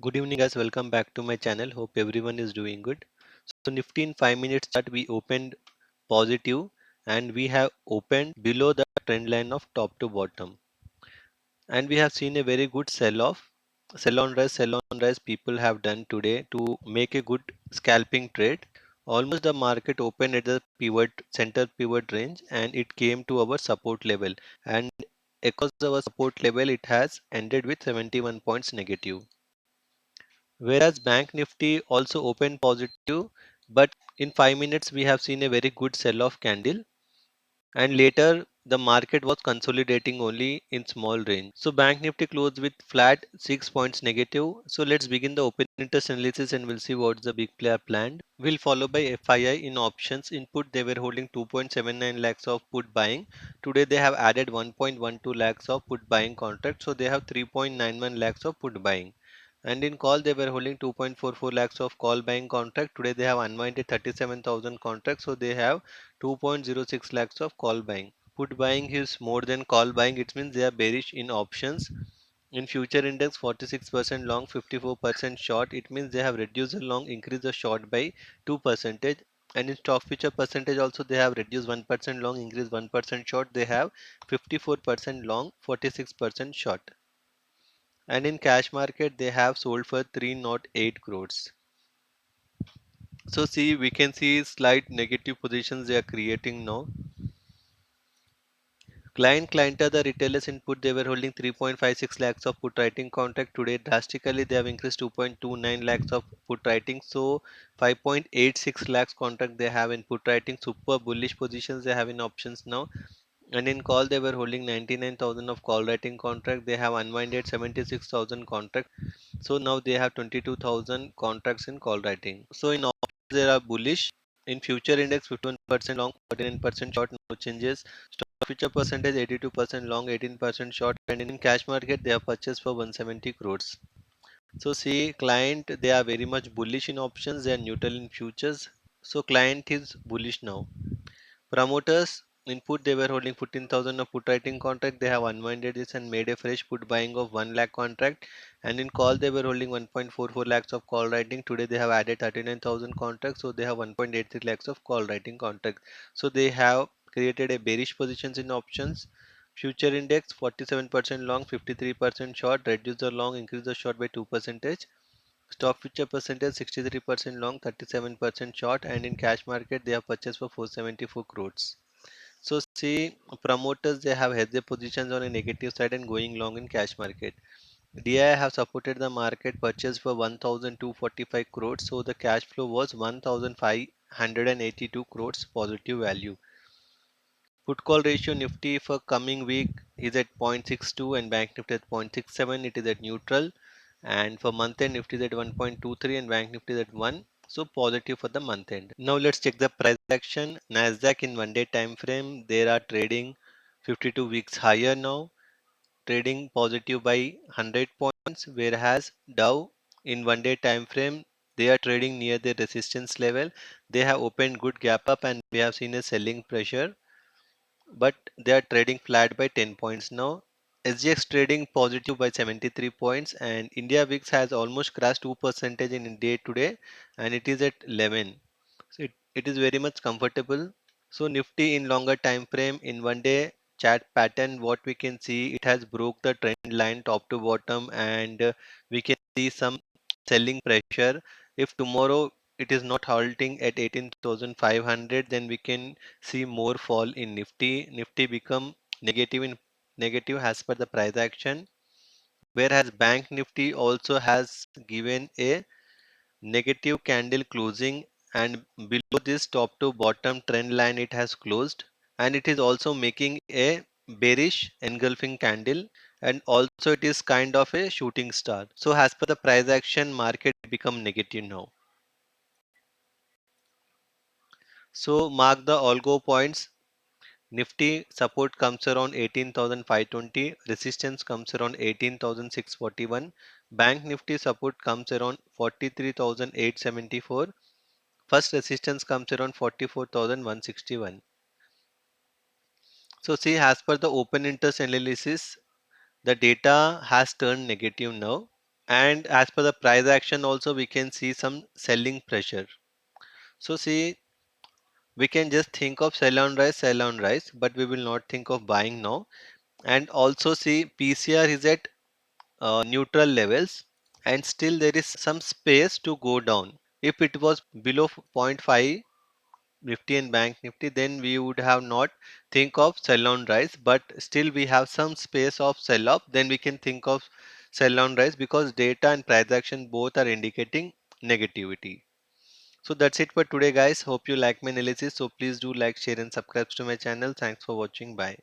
Good evening guys, welcome back to my channel. Hope everyone is doing good. So Nifty in 5 minutes chart we opened positive and we have opened below the trend line of top to bottom. And we have seen a very good sell off. Sell on rise people have done today to make a good scalping trade. Almost the market opened at the pivot center pivot range and it came to our support level, and across our support level it has ended with 71 points negative. Whereas Bank Nifty also opened positive, but in 5 minutes we have seen a very good sell off candle, and later the market was consolidating only in small range. So Bank Nifty closed with flat 6 points negative. So let's begin the open interest analysis and we'll see what's the big player planned. We'll follow by FII in options input. They were holding 2.79 lakhs of put buying. Today they have added 1.12 lakhs of put buying contract. So they have 3.91 lakhs of put buying. And in call they were holding 2.44 lakhs of call buying contract. Today they have unwinded 37,000 contracts. So they have 2.06 lakhs of call buying. Put buying is more than call buying. It means they are bearish in options. In future index 46% long, 54% short. It means they have reduced the long, increased the short by 2%. And in stock future percentage also they have reduced 1% long, increased 1% short. They have 54% long, 46% short. And in cash market they have sold for 308 crores. So see, we can see slight negative positions they are creating now. Client are the retailers input. They were holding 3.56 lakhs of put writing contract. Today drastically they have increased 2.29 lakhs of put writing. So 5.86 lakhs contract they have in put writing. Super bullish positions they have in options now. And in call they were holding 99,000 of call writing contract. They have unwinded 76,000 contract. So now they have 22,000 contracts in call writing. So in options they are bullish. In future index 51% long, 49% short, no changes. Future percentage 82% long, 18% short, and in cash market they have purchased for 170 crores. So see, client they are very much bullish in options, they are neutral in futures. So client is bullish now. Promoters input they were holding 14,000 of put writing contract. They have unwinded this and made a fresh put buying of 1 lakh contract. And in call they were holding 1.44 lakhs of call writing. Today they have added 39,000 contracts. So they have 1.83 lakhs of call writing contract. So they have created a bearish positions in options. Future index 47% long, 53% short. Reduce the long, increase the short by 2%. Stock future percentage 63% long, 37% short, and in cash market they have purchased for 474 crores. So see, promoters they have hedged their positions on a negative side and going long in cash market. DI have supported the market purchase for 1,245 crores, so the cash flow was 1,582 crores positive value. Put call ratio Nifty for coming week is at 0.62 and Bank Nifty at 0.67. It is at neutral. And for month end Nifty is at 1.23 and Bank Nifty is at 1. So positive for the month end. Now let's check the price action. Nasdaq in 1 day time frame they are trading 52 weeks higher now, trading positive by 100 points, whereas Dow in 1 day time frame they are trading near the resistance level. They have opened good gap up and we have seen a selling pressure, but they are trading flat by 10 points now. SGX trading positive by 73 points, and India VIX has almost crashed 2% in day today and it is at 11. So it is very much comfortable. So Nifty in longer time frame in 1 day chart pattern, what we can see, it has broke the trend line top to bottom, and we can see some selling pressure. If tomorrow it is not halting at 18,500, then we can see more fall in Nifty. Nifty become negative as per the price action, whereas Bank Nifty also has given a negative candle closing, and below this top to bottom trend line it has closed, and it is also making a bearish engulfing candle, and also it is kind of a shooting star. So as per the price action market become negative now. So mark the algo points. Nifty support comes around 18,520, resistance comes around 18,641, Bank Nifty support comes around 43,874, first resistance comes around 44,161. So see, as per the open interest analysis, the data has turned negative now, And as per the price action also we can see some selling pressure. So see, we can just think of sell on rise, but we will not think of buying now. And also see PCR is at neutral levels, and still there is some space to go down. If it was below point 0.5 Nifty and Bank Nifty, then we would have not think of sell on rise, but still we have some space of sell up, then we can think of sell on rise, because data and price action both are indicating negativity. So that's it for today guys. Hope you like my analysis. So please do like, share and subscribe to my channel. Thanks for watching. Bye.